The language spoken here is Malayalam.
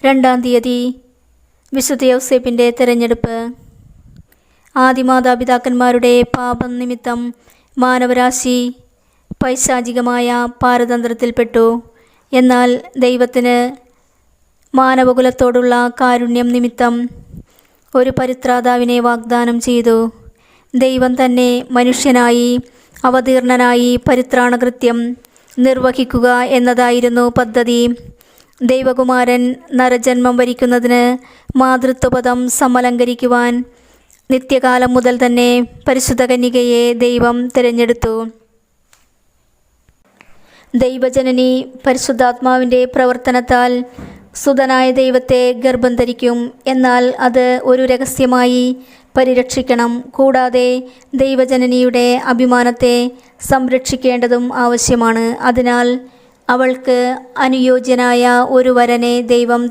2-ാം തീയതി വിശുദ്ധ യൗസേപ്പിൻ്റെ തിരഞ്ഞെടുപ്പ്. ആദിമാതാപിതാക്കന്മാരുടെ പാപം നിമിത്തം മാനവരാശി പൈശാചികമായ പാരതന്ത്രത്തിൽപ്പെട്ടു. എന്നാൽ ദൈവത്തിന് മാനവകുലത്തോടുള്ള കാരുണ്യം നിമിത്തം ഒരു പരിത്രാതാവിനെ വാഗ്ദാനം ചെയ്തു. ദൈവം തന്നെ മനുഷ്യനായി അവതീർണനായി പരിത്രാണകൃത്യം നിർവഹിക്കുക എന്നതായിരുന്നു പദ്ധതി. ദൈവകുമാരൻ നരജന്മം വരിക്കുന്നതിന് മാതൃത്വപദം സമലങ്കരിക്കുവാൻ നിത്യകാലം മുതൽ തന്നെ പരിശുദ്ധ കന്യകയെ ദൈവം തിരഞ്ഞെടുത്തു. ദൈവജനനി പരിശുദ്ധാത്മാവിൻ്റെ പ്രവർത്തനത്താൽ സുതനായ ദൈവത്തെ ഗർഭം ധരിക്കും. എന്നാൽ അത് ഒരു രഹസ്യമായി പരിരക്ഷിക്കണം. കൂടാതെ ദൈവജനനിയുടെ അഭിമാനത്തെ സംരക്ഷിക്കേണ്ടതും ആവശ്യമാണ്. അതിനാൽ അവൾക്ക് അനുയോജ്യനായ ഒരു വരനെ ദൈവം